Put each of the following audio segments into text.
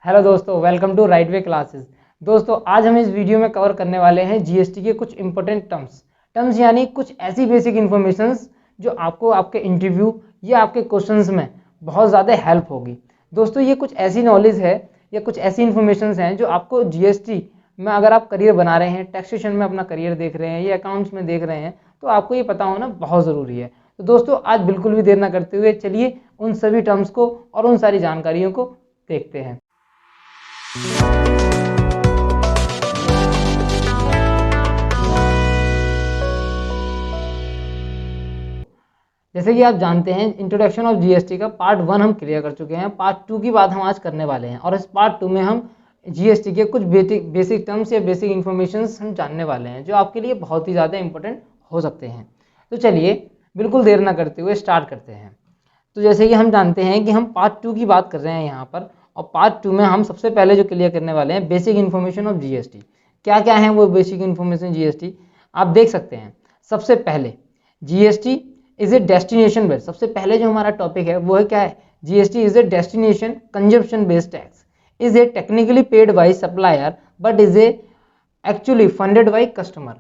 Hello दोस्तों, welcome to right way classes. दोस्तों, आज हम इस वीडियो में कवर करने वाले हैं जीएसटी के कुछ इंपॉर्टेंट टर्म्स यानी कुछ ऐसी बेसिक इन्फॉर्मेशंस जो आपको आपके इंटरव्यू या आपके क्वेश्चंस में बहुत ज़्यादा हेल्प होगी। दोस्तों, ये कुछ ऐसी नॉलेज है या कुछ ऐसी इन्फॉर्मेशंस हैं जो आपको जीएसटी में, अगर आप करियर बना रहे हैं, टैक्सेशन में अपना करियर देख रहे हैं या अकाउंट्स में देख रहे हैं, तो आपको ये पता होना बहुत ज़रूरी है। तो दोस्तों, आज बिल्कुल भी देर ना करते हुए चलिए उन सभी टर्म्स को और उन सारी जानकारियों को देखते हैं। जैसे कि आप जानते हैं, इंट्रोडक्शन ऑफ जीएसटी का पार्ट 1 हम क्लियर कर चुके हैं। पार्ट 2 की बात हम आज करने वाले हैं और इस पार्ट 2 में हम जीएसटी के कुछ बेसिक टर्म्स या बेसिक इन्फॉर्मेशंस हम जानने वाले हैं जो आपके लिए बहुत ही ज़्यादा इंपॉर्टेंट हो सकते हैं। तो चलिए बिल्कुल देर ना करते हुए स्टार्ट करते हैं। तो जैसे कि हम जानते हैं कि हम पार्ट 2 की बात कर रहे हैं यहाँ पर, और पार्ट 2 में हम सबसे पहले जो क्लियर करने वाले हैं बेसिक इन्फॉर्मेशन ऑफ जीएसटी। क्या क्या है वो बेसिक इन्फॉर्मेशन जीएसटी, आप देख सकते हैं। सबसे पहले GST is a destination based, सबसे पहले जो हमारा टॉपिक है वो है क्या है, GST is a destination consumption based tax, is a technically paid by supplier but is a actually funded by customer.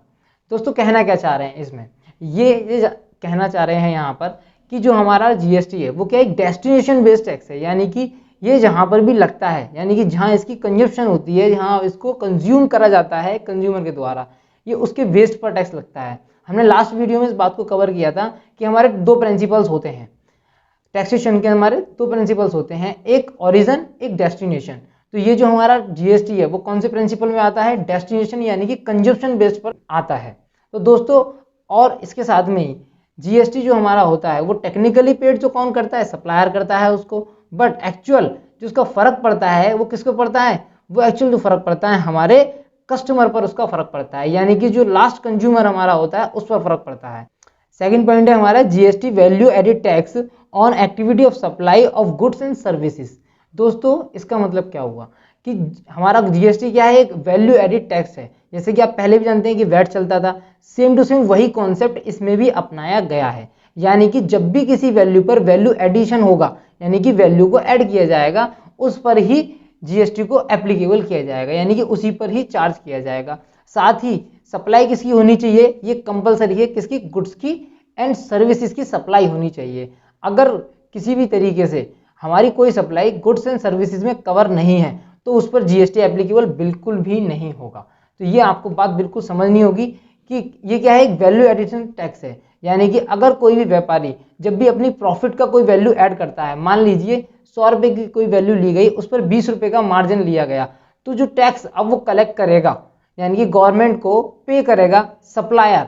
दोस्तों, कहना क्या चाह रहे हैं इसमें, ये कहना चाह रहे हैं यहाँ पर कि जो हमारा जीएसटी है वो क्या एक डेस्टिनेशन बेस्ड टैक्स है, यानी कि ये जहाँ पर भी लगता है, यानी कि जहाँ इसकी कंजप्शन होती है, जहाँ इसको कंज्यूम करा जाता है कंज्यूमर के द्वारा, ये उसके वेस्ट पर टैक्स लगता है। हमने लास्ट वीडियो में इस बात को कवर किया था कि हमारे दो प्रिंसिपल्स होते हैं टैक्सेशन के, हमारे दो प्रिंसिपल्स होते हैं, एक ओरिजिन, एक डेस्टिनेशन। तो ये जो हमारा जीएसटी है वो कौन से प्रिंसिपल में आता है, डेस्टिनेशन यानी कि कंजप्शन बेस्ड पर आता है। तो दोस्तों, और इसके साथ में ही जीएसटी जो हमारा होता है वो टेक्निकली पेड जो कौन करता है, सप्लायर करता है उसको, बट एक्चुअल जो उसका फर्क पड़ता है वो किसको पड़ता है, वो एक्चुअल जो फर्क पड़ता है हमारे कस्टमर पर, उसका फर्क पड़ता है, यानी कि जो लास्ट कंज्यूमर हमारा होता है उस पर फर्क पड़ता है। सेकंड पॉइंट है हमारा GST value added tax on activity of supply of goods and services. दोस्तों, इसका मतलब क्या हुआ कि हमारा जीएसटी क्या है, एक वैल्यू एडिड टैक्स है। जैसे कि आप पहले भी जानते हैं कि वैट चलता था, सेम टू सेम वही कॉन्सेप्ट इसमें भी अपनाया गया है, यानी कि जब भी किसी वैल्यू पर वैल्यू एडिशन होगा, यानी कि वैल्यू को ऐड किया जाएगा, उस पर ही जीएसटी को एप्लीकेबल किया जाएगा, यानी कि उसी पर ही चार्ज किया जाएगा। साथ ही सप्लाई किसकी होनी चाहिए, ये कंपलसरी है, किसकी, गुड्स की एंड सर्विसेज की सप्लाई होनी चाहिए। अगर किसी भी तरीके से हमारी कोई सप्लाई गुड्स एंड सर्विसेज में कवर नहीं है तो उस पर जीएसटी एप्लीकेबल बिल्कुल भी नहीं होगा। तो ये आपको बात बिल्कुल समझनी होगी कि ये क्या है, एक वैल्यू एडिशन टैक्स है, यानी कि अगर कोई भी व्यापारी जब भी अपनी प्रॉफिट का कोई वैल्यू ऐड करता है, मान लीजिए 100 रुपये की कोई वैल्यू ली गई, उस पर 20 रुपये का मार्जिन लिया गया, तो जो टैक्स अब वो कलेक्ट करेगा, यानी कि गवर्नमेंट को पे करेगा सप्लायर,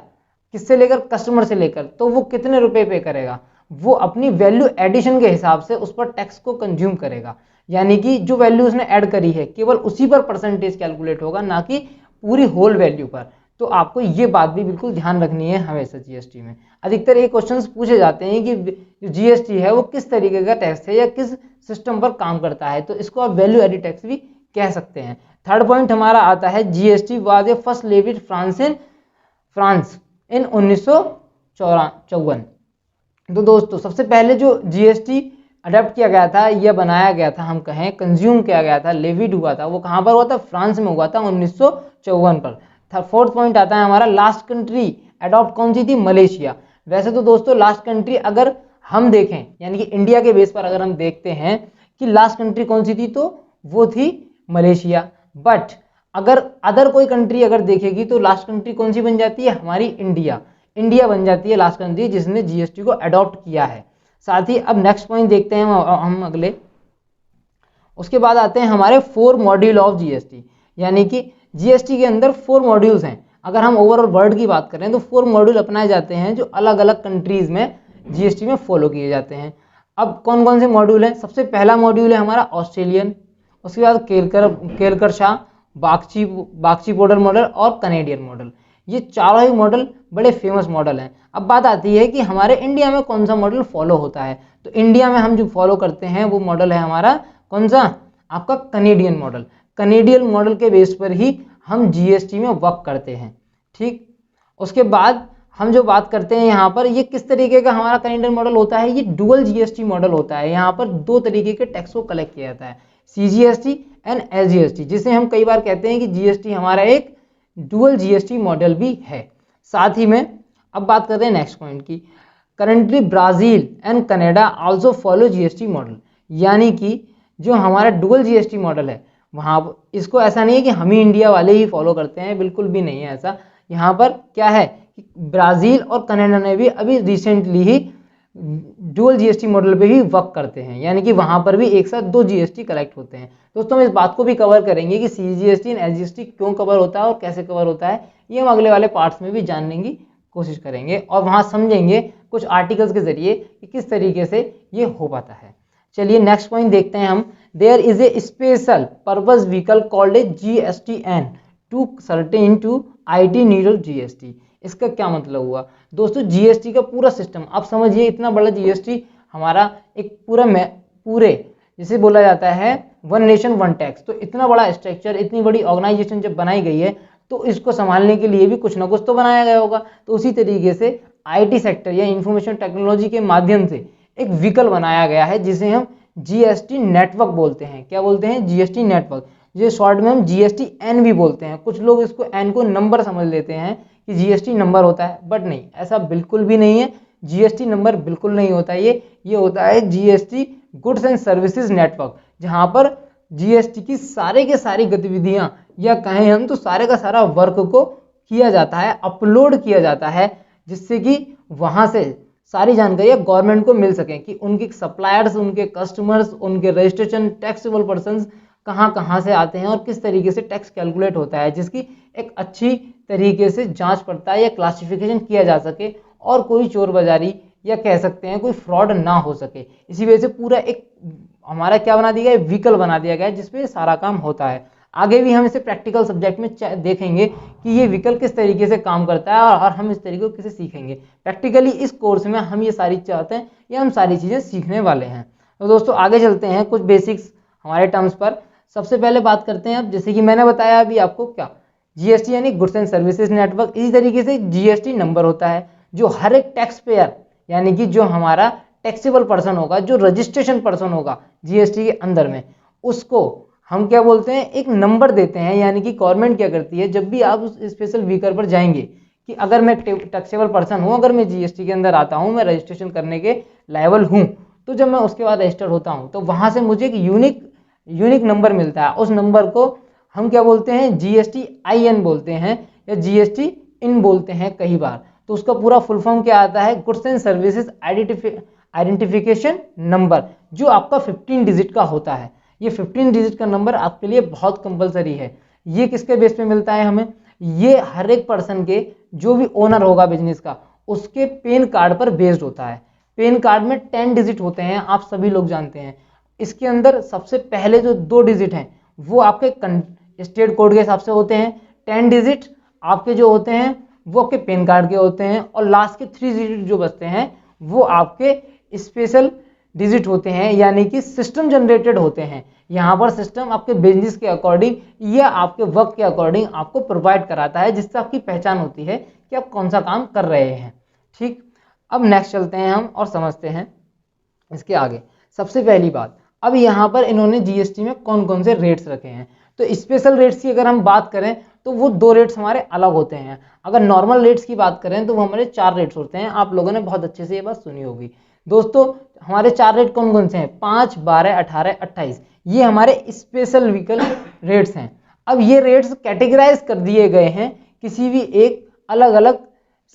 किससे लेकर, कस्टमर से लेकर, तो वो कितने रुपए पे करेगा, वो अपनी वैल्यू एडिशन के हिसाब से उस पर टैक्स को कंज्यूम करेगा, यानी कि जो वैल्यू उसने ऐड करी है केवल उसी पर परसेंटेज कैलकुलेट होगा, ना कि पूरी होल वैल्यू पर। तो आपको ये बात भी बिल्कुल ध्यान रखनी है हमेशा जीएसटी में। अधिकतर ये क्वेश्चंस पूछे जाते हैं कि जो जीएसटी है वो किस तरीके का टैक्स है या किस सिस्टम पर काम करता है, तो इसको आप वैल्यू एडिड टैक्स भी कह सकते हैं। थर्ड पॉइंट हमारा आता है GST was a first levied France in 1954। तो दोस्तों, सबसे पहले जो जीएसटी अडॉप्ट किया गया था या बनाया गया था, हम कहें कंज्यूम किया गया था, लेविड हुआ था, वो कहाँ पर हुआ था, फ्रांस में हुआ था 1954 पर। फोर्थ पॉइंट आता है हमारा लास्ट कंट्री अडॉप्ट कौन सी थी, मलेशिया। वैसे तो दोस्तों लास्ट कंट्री अगर हम देखें, यानी कि इंडिया के बेस पर अगर हम देखते हैं कि लास्ट कंट्री कौन सी थी, तो वो थी मलेशिया। बट अगर अदर कोई कंट्री अगर देखेगी तो लास्ट कंट्री कौन सी बन जाती है, हमारी इंडिया बन जाती है लास्ट कंट्री जिसने जीएसटी को अडॉप्ट किया है। साथ ही अब नेक्स्ट पॉइंट देखते हैं हम अगले, उसके बाद आते हैं हमारे 4 मॉड्यूल ऑफ जीएसटी, यानी कि जीएसटी के अंदर 4 मॉड्यूल्स हैं। अगर हम ओवरऑल वर्ल्ड की बात करें तो 4 मॉड्यूल अपनाए जाते हैं जो अलग अलग कंट्रीज में जीएसटी में फॉलो किए जाते हैं। अब कौन कौन से मॉड्यूल हैं, सबसे पहला मॉड्यूल है हमारा ऑस्ट्रेलियन, उसके बाद केलकर शाह, बागची पोर्टर मॉडल और कनेडियन मॉडल। ये चारों ही मॉडल बड़े फेमस मॉडल हैं। अब बात आती है कि हमारे इंडिया में कौन सा मॉडल फॉलो होता है, तो इंडिया में हम जो फॉलो करते हैं वो मॉडल है हमारा कौन सा, आपका कनेडियन मॉडल। कनेडियन मॉडल के बेस पर ही हम जीएसटी में वर्क करते हैं, ठीक। उसके बाद हम जो बात करते हैं यहाँ पर, ये किस तरीके का हमारा कनेडियन मॉडल होता है, ये डुअल जीएसटी मॉडल होता है। यहाँ पर 2 तरीके के टैक्स को कलेक्ट किया जाता है, सीजीएसटी एंड SGST, जिसे हम कई बार कहते हैं कि GST हमारा एक डुअल GST मॉडल भी है। साथ ही में अब बात करते हैं नेक्स्ट पॉइंट की। Currently Brazil and Canada also follow GST model, यानी कि जो हमारा डुअल GST मॉडल है वहाँ इसको ऐसा नहीं है कि हम ही इंडिया वाले ही फॉलो करते हैं, बिल्कुल भी नहीं है ऐसा। यहाँ पर क्या है कि ब्राज़ील और कनाडा ने भी अभी रिसेंटली ही डुअल GST मॉडल पे ही वर्क करते हैं, यानी कि वहाँ पर भी एक साथ 2 GST कलेक्ट होते हैं। दोस्तों हम इस बात को भी कवर करेंगे कि CGST एंड SGST क्यों कवर होता है और कैसे कवर होता है, ये हम अगले वाले पार्ट्स में भी जानने की कोशिश करेंगे और वहाँ समझेंगे कुछ आर्टिकल्स के जरिए कि किस तरीके से ये हो पाता है। चलिए नेक्स्ट पॉइंट देखते हैं हम। There is a special purpose vehicle called a GSTN to certain to IT needle GST। इसका क्या मतलब हुआ दोस्तों? GST का पूरा सिस्टम आप समझिए, इतना बड़ा GST हमारा एक पूरे जिसे बोला जाता है वन नेशन वन टैक्स, तो इतना बड़ा स्ट्रक्चर, इतनी बड़ी ऑर्गेनाइजेशन जब बनाई गई है तो इसको संभालने के लिए भी कुछ ना कुछ तो बनाया गया होगा। तो उसी तरीके से IT सेक्टर या इंफॉर्मेशन टेक्नोलॉजी के माध्यम से एक व्हीकल बनाया गया है जिसे हम GST नेटवर्क बोलते हैं। क्या बोलते हैं? GST नेटवर्क, जो शॉर्ट में हम GSTN भी बोलते हैं। कुछ लोग इसको N को नंबर समझ लेते हैं कि GST नंबर होता है, बट नहीं, ऐसा बिल्कुल भी नहीं है। GST नंबर बिल्कुल नहीं होता ये होता है GST goods and services network, जहां पर GST की सारी गतिविधियां या कहें हम तो सारे का सारा वर्क को किया जाता है, अपलोड किया जाता है, जिससे कि वहां से सारी जानकारियां गवर्नमेंट को मिल सकें कि उनके सप्लायर्स, उनके कस्टमर्स, उनके रजिस्ट्रेशन, टैक्सेबल पर्सन्स कहाँ से आते हैं और किस तरीके से टैक्स कैलकुलेट होता है, जिसकी एक अच्छी तरीके से जांच पड़ताल या क्लासिफिकेशन किया जा सके और कोई चोर बाजारी या कह सकते हैं कोई फ्रॉड ना हो सके। इसी वजह से पूरा एक हमारा क्या बना दिया गया, व्हीकल बना दिया गया है जिसपे सारा काम होता है। आगे भी हम इसे प्रैक्टिकल सब्जेक्ट में देखेंगे कि ये व्हीकल किस तरीके से काम करता है और हम इस तरीके को कैसे सीखेंगे। प्रैक्टिकली इस कोर्स में हम ये सारी चाहते हैं या हम सारी चीज़ें सीखने वाले हैं। तो दोस्तों आगे चलते हैं कुछ बेसिक्स हमारे टर्म्स पर। सबसे पहले बात करते हैं अब, जैसे कि मैंने बताया अभी आपको, क्या GST यानी गुड्स एंड सर्विसेज नेटवर्क। इसी तरीके से GST नंबर होता है जो हर एक टैक्स पेयर यानी कि जो हमारा टैक्सेबल पर्सन होगा, जो रजिस्ट्रेशन पर्सन होगा GST के अंदर में, उसको हम क्या बोलते हैं, एक नंबर देते हैं। यानी कि गवर्नमेंट क्या करती है, जब भी आप उस स्पेशल व्हीकल पर जाएंगे कि अगर मैं टैक्सेबल पर्सन हूँ, अगर मैं GST के अंदर आता हूँ, मैं रजिस्ट्रेशन करने के लायबल हूँ, तो जब मैं उसके बाद रजिस्टर होता हूँ तो वहाँ से मुझे एक यूनिक नंबर मिलता है। उस नंबर को हम क्या बोलते हैं, GSTIN बोलते हैं या GST इन बोलते हैं कई बार। तो उसका पूरा फुल फॉर्म क्या आता है, goods and services identification number, जो आपका 15 डिजिट का होता है। ये 15 डिजिट का नंबर आपके लिए बहुत कंपलसरी है। ये किसके बेस पे मिलता है हमें, ये हर एक पर्सन के जो भी ओनर होगा बिजनेस का, उसके पेन कार्ड पर बेस्ड होता है। पेन कार्ड में 10 डिजिट होते हैं, आप सभी लोग जानते हैं। इसके अंदर सबसे पहले जो 2 डिजिट हैं वो आपके स्टेट कोड के हिसाब से होते हैं, 10 डिजिट आपके जो होते हैं वो आपके पेन कार्ड के होते हैं, और लास्ट के 3 डिजिट जो बचते हैं वो आपके स्पेशल डिजिट होते हैं, यानी कि सिस्टम जनरेटेड होते हैं। यहाँ पर सिस्टम आपके बिजनेस के अकॉर्डिंग या आपके वर्क के अकॉर्डिंग आपको प्रोवाइड कराता है, जिससे आपकी पहचान होती है कि आप कौन सा काम कर रहे हैं। ठीक, अब नेक्स्ट चलते हैं हम और समझते हैं इसके आगे। सबसे पहली बात, अब यहाँ पर इन्होंने GST में कौन कौन से रेट्स रखे हैं। तो स्पेशल रेट्स की अगर हम बात करें तो वो 2 रेट्स हमारे अलग होते हैं। अगर नॉर्मल रेट्स की बात करें तो वो हमारे 4 रेट्स होते हैं। आप लोगों ने बहुत अच्छे से ये बात सुनी होगी। दोस्तों हमारे 4 रेट कौन कौन से हैं, 5, 12, 18, 28। ये हमारे स्पेशल व्हीकल रेट्स हैं। अब ये रेट्स कैटेगराइज कर दिए गए हैं किसी भी एक अलग अलग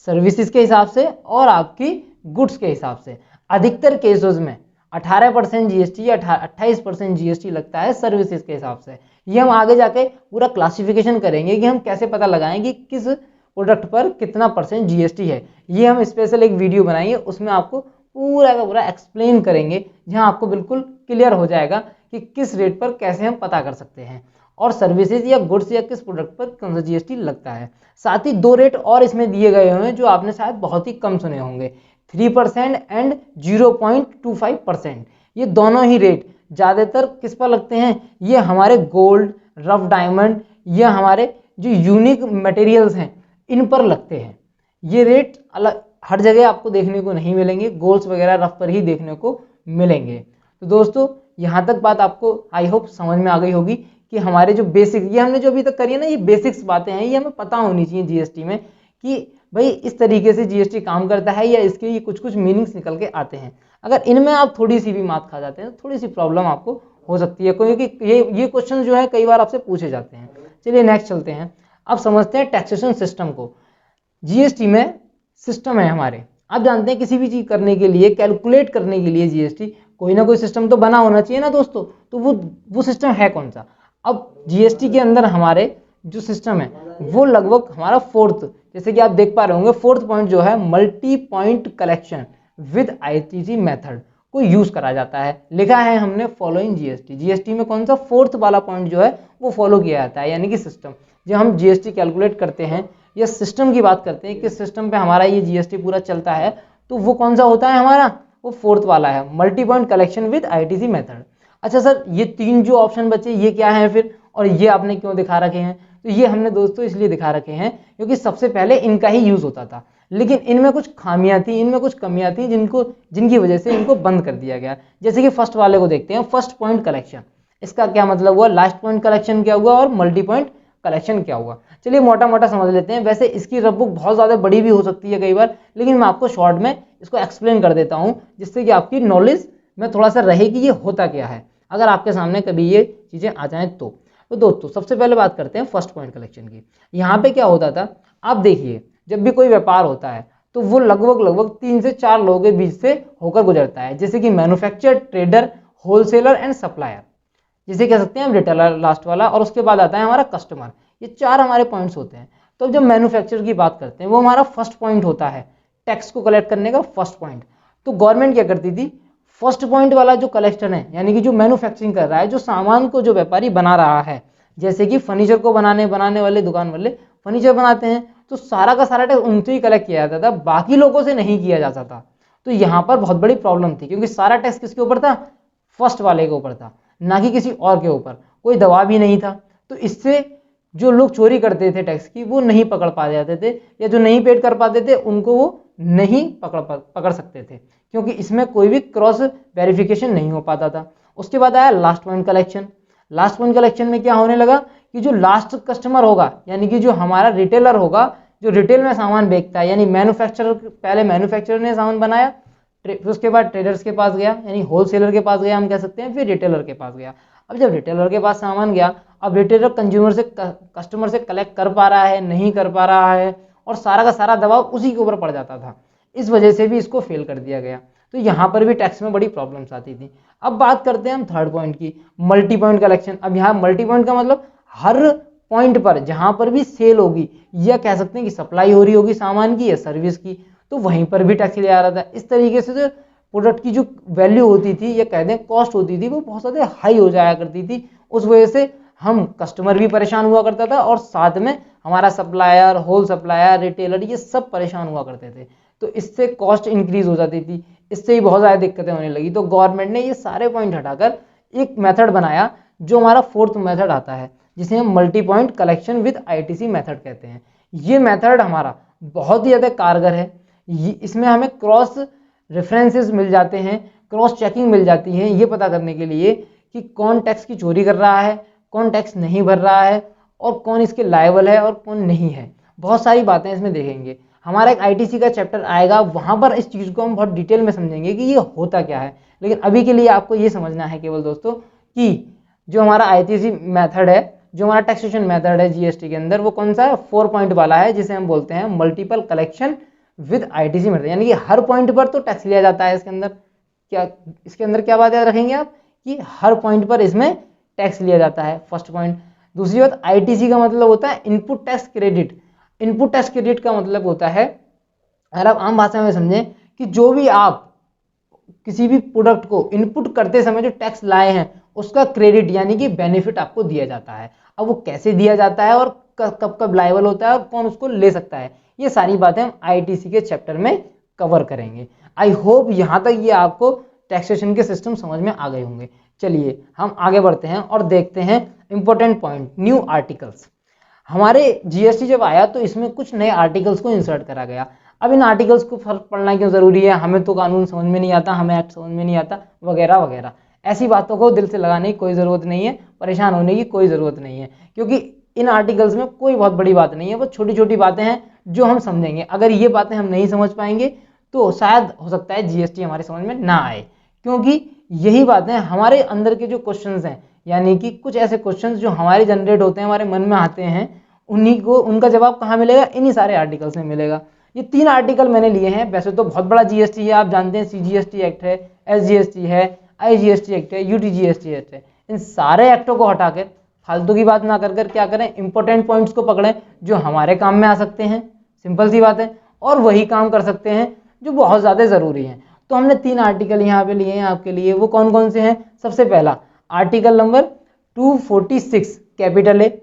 सर्विसेज के हिसाब से और आपकी गुड्स के हिसाब से। अधिकतर केसेस में 18% GST या 28% GST लगता है सर्विसेज के हिसाब से। ये हम आगे जाके पूरा क्लासिफिकेशन करेंगे कि हम कैसे पता लगाएं कि किस प्रोडक्ट पर कितना % GST है। ये हम स्पेशल एक वीडियो बनाएंगे, उसमें आपको पूरा का पूरा एक्सप्लेन करेंगे, जहां आपको बिल्कुल क्लियर हो जाएगा कि किस रेट पर कैसे हम पता कर सकते हैं और सर्विसेज या गुड्स या किस प्रोडक्ट पर कौन सा GST लगता है। साथ ही 2 रेट और इसमें दिए गए हुए हैं जो आपने शायद बहुत ही कम सुने होंगे, 3% एंड 0.25%। ये दोनों ही रेट ज़्यादातर किस पर लगते हैं, ये हमारे गोल्ड, रफ डायमंड या हमारे जो यूनिक मटेरियल्स हैं इन पर लगते हैं। ये रेट अलग हर जगह आपको देखने को नहीं मिलेंगे, गोल्ड्स वगैरह रफ पर ही देखने को मिलेंगे। तो दोस्तों यहाँ तक बात आपको आई होप समझ में आ गई होगी कि हमारे जो बेसिक, ये हमने जो अभी तक करी है ना, ये बेसिक्स बातें हैं, ये हमें पता होनी चाहिए जीएसटी में कि भाई इस तरीके से जीएसटी काम करता है या इसके ये कुछ कुछ मीनिंग्स निकल के आते हैं। अगर इनमें आप थोड़ी सी भी मात खा जाते हैं तो थोड़ी सी प्रॉब्लम आपको हो सकती है, क्योंकि ये क्वेश्चन जो है कई बार आपसे पूछे जाते हैं। चलिए नेक्स्ट चलते हैं। अब समझते हैं टैक्सेशन सिस्टम को। जीएसटी में सिस्टम है हमारे, आप जानते हैं किसी भी चीज करने के लिए, कैलकुलेट करने के लिए जीएसटी कोई ना कोई सिस्टम तो बना होना चाहिए ना दोस्तों। तो वो सिस्टम है कौन सा? अब जीएसटी के अंदर हमारे जो सिस्टम है वो लगभग हमारा फोर्थ, जैसे कि आप देख पा रहे होंगे, फोर्थ पॉइंट जो है multi point collection with ITC method को यूज करा जाता है। लिखा है हमने फॉलोइंग जीएसटी। जीएसटी में कौन सा फोर्थ वाला पॉइंट जो है वो फॉलो किया जाता है, यानी कि सिस्टम। जब हम जीएसटी कैलकुलेट करते हैं या सिस्टम की बात करते हैं, किस सिस्टम पे हमारा ये जीएसटी पूरा चलता है, तो वो कौन सा होता है हमारा? वो फोर्थ वाला है, multi point collection with ITC method. अच्छा सर, ये तीन जो ऑप्शन बचे ये क्या है फिर, और ये आपने क्यों दिखा रखे हैं? तो ये हमने दोस्तों इसलिए दिखा रखे हैं क्योंकि सबसे पहले इनका ही यूज होता था, लेकिन इनमें कुछ खामियां थी, इनमें कुछ कमियां थी जिनकी वजह से इनको बंद कर दिया गया। जैसे कि फर्स्ट वाले को देखते हैं, फर्स्ट पॉइंट कलेक्शन। इसका क्या मतलब हुआ, लास्ट पॉइंट कलेक्शन क्या हुआ और मल्टी पॉइंट कलेक्शन क्या हुआ? चलिए मोटा मोटा समझ लेते हैं। वैसे इसकी रफ बुक बहुत ज़्यादा बड़ी भी हो सकती है कई बार, लेकिन मैं आपको शॉर्ट में इसको एक्सप्लेन कर देता हूँ, जिससे कि आपकी नॉलेज में थोड़ा सा रहे कि ये होता क्या है, अगर आपके सामने कभी ये चीज़ें आ जाएं तो। दोस्तों सबसे पहले बात करते हैं फर्स्ट पॉइंट कलेक्शन की। यहाँ पे क्या होता था, आप देखिए, जब भी कोई व्यापार होता है तो वो लगभग 3 से 4 लोगों के बीच से होकर गुजरता है, जैसे कि manufacturer, trader, wholesaler and supplier, जिसे कह सकते हैं हम रिटेलर लास्ट वाला, और उसके बाद आता है हमारा कस्टमर। ये 4 हमारे पॉइंट्स होते हैं। तो जब मैन्युफैक्चरर की बात करते हैं, वो हमारा फर्स्ट पॉइंट होता है, टैक्स को कलेक्ट करने का फर्स्ट पॉइंट। तो गवर्नमेंट क्या करती थी, फर्स्ट पॉइंट वाला जो कलेक्शन है, यानी कि जो मैन्युफैक्चरिंग कर रहा है, जो सामान को जो व्यापारी बना रहा है, जैसे कि फर्नीचर को बनाने वाले दुकान वाले फर्नीचर बनाते हैं, तो सारा का सारा टैक्स उनसे ही कलेक्ट किया जाता था, बाकी लोगों से नहीं किया जाता था। तो यहाँ पर बहुत बड़ी प्रॉब्लम थी, क्योंकि सारा टैक्स किसके ऊपर था, फर्स्ट वाले के ऊपर था, ना कि किसी और के ऊपर। कोई दबाव भी नहीं था। तो इससे जो लोग चोरी करते थे टैक्स की, वो नहीं पकड़ पा जाते थे, या जो नहीं पेड कर पाते थे उनको वो नहीं पकड़ सकते थे, क्योंकि इसमें कोई भी क्रॉस वेरिफिकेशन नहीं हो पाता था। उसके बाद आया last point collection. Last point collection में क्या होने लगा कि जो लास्ट कस्टमर होगा, यानी कि जो हमारा रिटेलर होगा, जो रिटेल में सामान बेचता है, यानी मैन्युफैक्चरर, पहले मैन्युफैक्चरर ने सामान बनाया, फिर उसके बाद ट्रेडर्स के पास गया, यानी होलसेलर के पास गया हम कह सकते हैं, फिर रिटेलर के पास गया। अब जब रिटेलर के पास सामान गया, अब रिटेलर कंज्यूमर से, कस्टमर से कलेक्ट कर पा रहा है, नहीं कर पा रहा है, और सारा का सारा दबाव उसी के ऊपर पड़ जाता था। इस वजह से भी इसको फेल कर दिया गया। तो यहाँ पर भी टैक्स में बड़ी प्रॉब्लम्स आती थी। अब बात करते हैं हम थर्ड पॉइंट की, मल्टी पॉइंट कलेक्शन। अब यहाँ मल्टी पॉइंट का मतलब हर पॉइंट पर जहां पर भी सेल होगी, या कह सकते हैं कि सप्लाई हो रही होगी सामान की या सर्विस की, तो वहीं पर भी टैक्स लिया जा रहा था। इस तरीके से जो प्रोडक्ट की जो वैल्यू होती थी, या कहते हैं कॉस्ट होती थी, वो बहुत ज़्यादा हाई हो जाया करती थी। उस वजह से हम कस्टमर भी परेशान हुआ करता था, और साथ में हमारा सप्लायर, होल सप्लायर, रिटेलर, ये सब परेशान हुआ करते थे। तो इससे कॉस्ट इंक्रीज हो जाती थी, इससे ही बहुत ज़्यादा दिक्कतें होने लगी। तो गवर्नमेंट ने ये सारे पॉइंट हटाकर एक मेथड बनाया, जो हमारा फोर्थ मेथड आता है, जिसे हम multi point collection with ITC method कहते हैं। ये मेथड हमारा बहुत ही ज़्यादा कारगर है। इसमें हमें क्रॉस रेफरेंसेस मिल जाते हैं, क्रॉस चेकिंग मिल जाती है, ये पता करने के लिए कि कौन टैक्स की चोरी कर रहा है, कौन टैक्स नहीं भर रहा है, और कौन इसके लायबल है और कौन नहीं है। बहुत सारी बातें इसमें देखेंगे। हमारा एक आईटीसी का चैप्टर आएगा, वहाँ पर इस चीज़ को हम बहुत डिटेल में समझेंगे कि ये होता क्या है। लेकिन अभी के लिए आपको ये समझना है केवल दोस्तों कि जो हमारा आईटीसी मेथड है, जो हमारा टैक्सेशन मेथड है जीएसटी के अंदर, वो कौन सा है, 4 पॉइंट वाला है, जिसे हम बोलते हैं multiple collection with ITC method. यानी कि हर पॉइंट पर तो टैक्स लिया जाता है। इसके अंदर क्या बात याद रखेंगे आप, कि हर पॉइंट पर इसमें टैक्स लिया जाता है, फर्स्ट पॉइंट। दूसरी बात, आईटीसी का मतलब होता है input tax credit. Input tax credit का मतलब होता है, अगर आप आम भाषा में समझें, कि जो भी आप किसी भी प्रोडक्ट को इनपुट करते समय जो टैक्स लाए हैं, उसका क्रेडिट यानी कि बेनिफिट आपको दिया जाता है। अब वो कैसे दिया जाता है, और कब कब लायबल होता है, और कौन उसको ले सकता है, ये सारी बातें हम आईटीसी के चैप्टर में कवर करेंगे। आई होप यहाँ तक ये आपको टैक्सेशन के सिस्टम समझ में आ गए होंगे। चलिए हम आगे बढ़ते हैं और देखते हैं इंपॉर्टेंट पॉइंट, न्यू आर्टिकल्स। हमारे जीएसटी जब आया तो इसमें कुछ नए आर्टिकल्स को इंसर्ट करा गया। अब इन आर्टिकल्स को फर्क पढ़ना क्यों जरूरी है, हमें तो कानून समझ में नहीं आता, हमें एक्ट समझ में नहीं आता, वगैरह वगैरह। ऐसी बातों को दिल से लगाने की कोई ज़रूरत नहीं है, परेशान होने की कोई ज़रूरत नहीं है, क्योंकि इन आर्टिकल्स में कोई बहुत बड़ी बात नहीं है, वो छोटी छोटी बातें हैं जो हम समझेंगे। अगर ये बातें हम नहीं समझ पाएंगे तो शायद हो सकता है जीएसटी हमारे समझ में ना आए, क्योंकि यही बातें हमारे अंदर के जो क्वेश्चंस हैं, यानी कि कुछ ऐसे क्वेश्चंस जो हमारे जनरेट होते हैं, हमारे मन में आते हैं, उन्हीं को उनका जवाब कहाँ मिलेगा, इन्हीं सारे आर्टिकल्स में मिलेगा। ये 3 आर्टिकल मैंने लिए हैं। वैसे तो बहुत बड़ा जीएसटी है, आप जानते हैं सीजीएसटी एक्ट है, एसजीएसटी है, आईजीएसटी एक्ट है, यूटीजीएसटी एक्ट है। इन सारे एक्टों को हटा कर फालतू की बात ना कर क्या करें, इंपॉर्टेंट पॉइंट्स को पकड़ें जो हमारे काम में आ सकते हैं, सिंपल सी बात है, और वही काम कर सकते हैं जो बहुत ज़्यादा ज़रूरी हैं। तो हमने 3 आर्टिकल यहाँ पे लिए हैं आपके लिए। वो कौन कौन से हैं? सबसे पहला आर्टिकल नंबर 246 कैपिटल ए,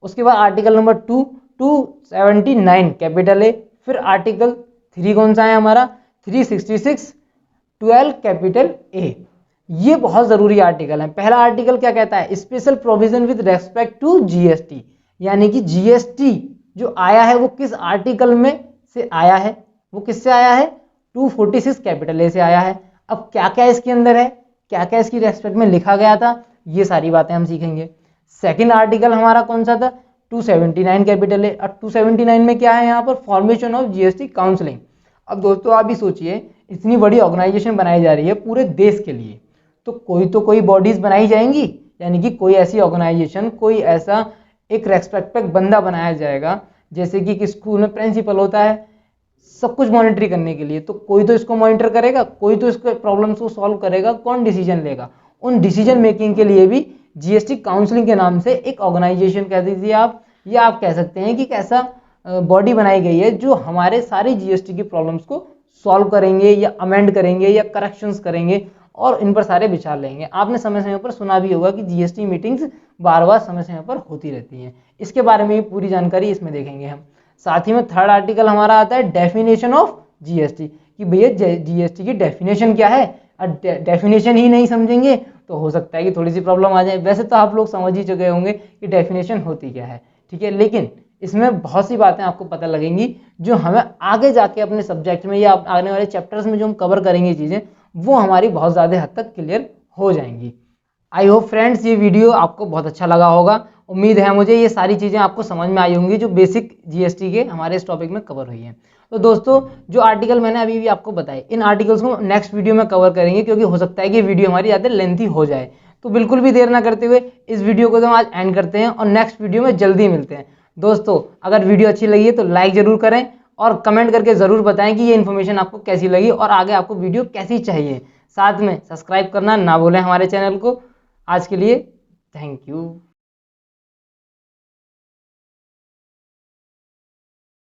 उसके बाद आर्टिकल नंबर 279 कैपिटल ए, फिर आर्टिकल 3 कौन सा है हमारा, 366 12 कैपिटल ए। ये बहुत ज़रूरी आर्टिकल है। पहला आर्टिकल क्या कहता है, special provision with respect to GST, यानी कि जीएसटी जो आया है वो किस आर्टिकल में से आया है, वो किससे आया है, 246 कैपिटल ए से आया है। अब क्या क्या इसके अंदर है, क्या क्या इसकी रेस्पेक्ट में लिखा गया था, ये सारी बातें हम सीखेंगे। सेकंड आर्टिकल हमारा कौन सा था, 279 कैपिटल ए। और 279 में क्या है यहाँ पर, फॉर्मेशन ऑफ जीएसटी काउंसलिंग। अब दोस्तों आप भी सोचिए, इतनी बड़ी ऑर्गेनाइजेशन बनाई जा रही है पूरे देश के लिए, तो कोई बॉडीज बनाई जाएंगी, यानी कि कोई ऐसी ऑर्गेनाइजेशन, कोई ऐसा एक रेस्पेक्टेड बंदा बनाया जाएगा, जैसे कि स्कूल में प्रिंसिपल होता है सब कुछ मॉनिटरी करने के लिए, तो कोई तो इसको मॉनिटर करेगा, कोई तो इसको प्रॉब्लम्स को सॉल्व करेगा, कौन डिसीजन लेगा। उन डिसीजन मेकिंग के लिए भी जीएसटी काउंसलिंग के नाम से एक ऑर्गेनाइजेशन कह दीजिए आप, या आप कह सकते हैं कि एक ऐसा बॉडी बनाई गई है जो हमारे सारी जीएसटी की प्रॉब्लम्स को सॉल्व करेंगे या अमेंड करेंगे या करेक्शंस करेंगे और इन पर सारे विचार लेंगे। आपने समय समय पर सुना भी होगा कि जीएसटी मीटिंग्स बार बार समय समय पर होती रहती हैं। इसके बारे में भी पूरी जानकारी इसमें देखेंगे हम। साथ ही में थर्ड आर्टिकल हमारा आता है डेफिनेशन ऑफ जीएसटी, कि भैया जीएसटी की डेफिनेशन क्या है। डेफिनेशन ही नहीं समझेंगे तो हो सकता है कि थोड़ी सी प्रॉब्लम आ जाए। वैसे तो आप लोग समझ ही चुके होंगे कि डेफिनेशन होती क्या है, ठीक है, लेकिन इसमें बहुत सी बातें आपको पता लगेंगी जो हमें आगे जाके अपने सब्जेक्ट में या आने वाले चैप्टर्स में जो हम कवर करेंगे चीज़ें, वो हमारी बहुत ज़्यादा हद तक क्लियर हो जाएंगी। आई होप फ्रेंड्स ये वीडियो आपको बहुत अच्छा लगा होगा। उम्मीद है मुझे ये सारी चीज़ें आपको समझ में आई होंगी जो बेसिक जीएसटी के हमारे इस टॉपिक में कवर हुई हैं। तो दोस्तों जो आर्टिकल मैंने अभी भी आपको बताए, इन आर्टिकल्स को नेक्स्ट वीडियो में कवर करेंगे, क्योंकि हो सकता है कि वीडियो हमारी ज़्यादा लेंथी हो जाए। तो बिल्कुल भी देर ना करते हुए इस वीडियो को तो हम आज एंड करते हैं और नेक्स्ट वीडियो में जल्दी मिलते हैं। दोस्तों अगर वीडियो अच्छी लगी है तो लाइक ज़रूर करें और कमेंट करके ज़रूर बताएं कि ये इन्फॉर्मेशन आपको कैसी लगी और आगे आपको वीडियो कैसी चाहिए। साथ में सब्सक्राइब करना ना भूलें हमारे चैनल को। आज के लिए थैंक यू।